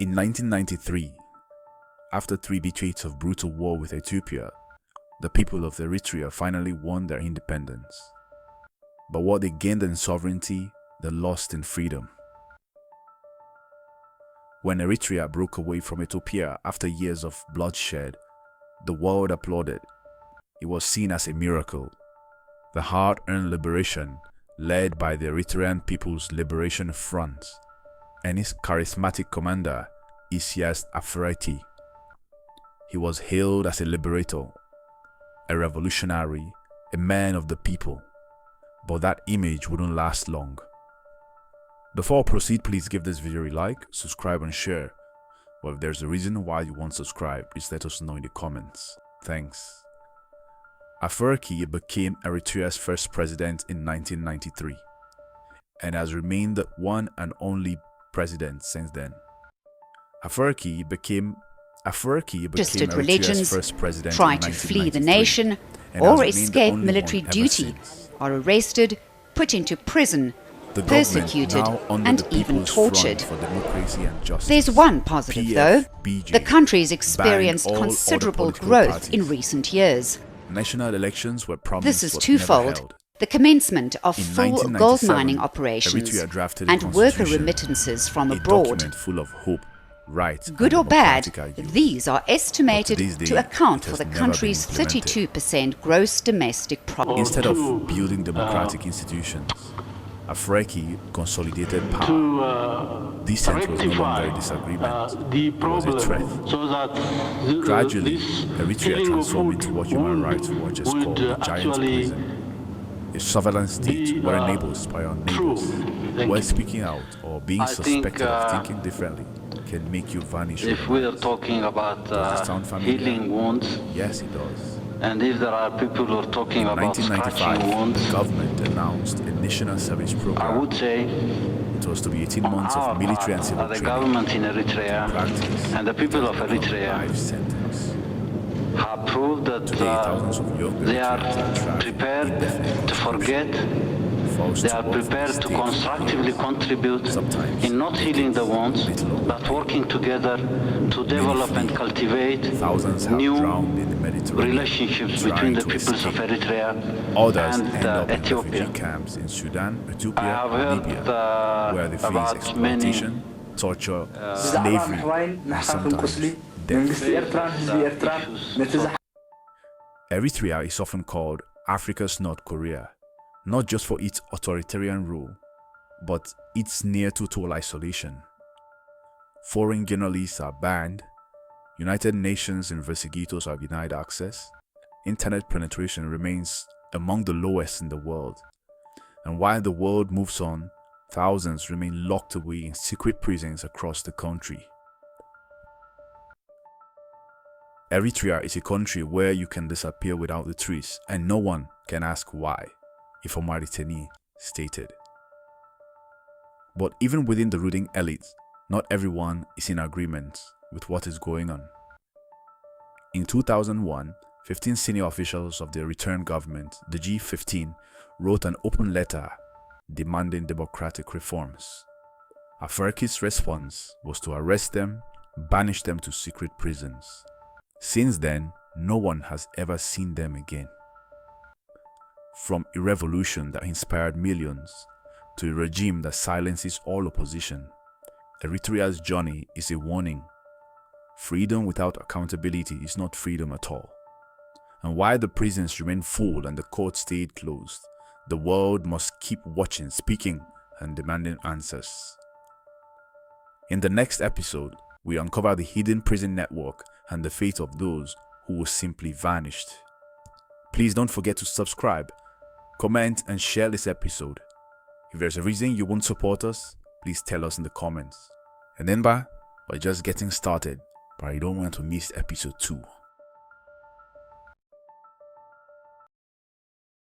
In 1993, after 3 decades of brutal war with Ethiopia, the people of Eritrea finally won their independence. But what they gained in sovereignty, they lost in freedom. When Eritrea broke away from Ethiopia after years of bloodshed, the world applauded. It was seen as a miracle. The hard-earned liberation led by the Eritrean People's Liberation Front and his charismatic commander, Isaias Afwerki. He was hailed as a liberator, a revolutionary, a man of the people. But that image wouldn't last long. Before I proceed, please give this video a like, subscribe and share. But if there's a reason why you won't subscribe, please let us know in the comments. Thanks. Afwerki became Eritrea's first president in 1993 and has remained the one and only president since then. Afwerki became registered Eritrea's religions, first president try in to flee 1993 the nation, and has or remained the escape only military one ever duty, since. are arrested, put into prison, The government, persecuted, now under and the even People's Front tortured. for Democracy and Justice, There's one positive though. PFBJ, The country's experienced banned all considerable other political growth in parties. recent years. National elections were promised This is but never twofold. held. The commencement of In full 1997, gold mining operations Eritrea drafted a and worker constitution, remittances from a abroad. document full of hope, right, Good and or bad, democratic ideals. these are estimated But to this to day, account it for has the never country's been implemented. 32% gross domestic product. Instead of building democratic institutions, Afwerki consolidated power. Dissent was no longer a disagreement, it was a threat. So that Gradually, Eritrea transformed into what Human Rights Watch has called a giant prison. A surveillance state where neighbors spy on neighbors, where speaking out or being suspected of thinking differently can make you vanish. If we are talking about Does it sound familiar? healing wounds, Yes, it does. and if there are people who are talking In about 1995, scratching the wounds, government announced a national service I program. would say It was to be 18 months of military and civil the training, government in Eritrea practice, and the people of life Eritrea sentence. have proved that Today, thousands of young they are Eritreans are trapped prepared indefinitely to forget. forced They to are work for the prepared to state for constructively years. contribute Sometimes in not healing the wounds, little longer. but working together to develop and flee. cultivate Thousands have new drowned in the Mediterranean, relationships trying between the to peoples of escape. Eritrea Others and end up in Ethiopia. refugee camps in Sudan, I Ethiopia, have and heard Libya, where they face about many exploitation, torture, slavery, and sometimes death. Eritrea is often called Africa's North Korea, not just for its authoritarian rule, but its near-total isolation. Foreign journalists are banned, United Nations investigators are denied access, internet penetration remains among the lowest in the world, and while the world moves on, thousands remain locked away in secret prisons across the country. Eritrea is a country where you can disappear without a trace and no one can ask why, a former detainee stated. But even within the ruling elite, not everyone is in agreement with what is going on. In 2001, 15 senior officials of the Eritrean government, the G15, wrote an open letter demanding democratic reforms. Afwerki's response was to arrest them, banish them to secret prisons. Since then, no one has ever seen them again. From a revolution that inspired millions to a regime that silences all opposition, Eritrea's journey is a warning. Freedom without accountability is not freedom at all. And while the prisons remain full and the courts stayed closed, the world must keep watching, speaking, and demanding answers. In the next episode, we uncover the hidden prison network and the fate of those who were simply vanished. Please don't forget to subscribe, comment, and share this episode. If there's a reason you won't support us, please tell us in the comments. And then we're just getting started, but I don't want to miss episode 2.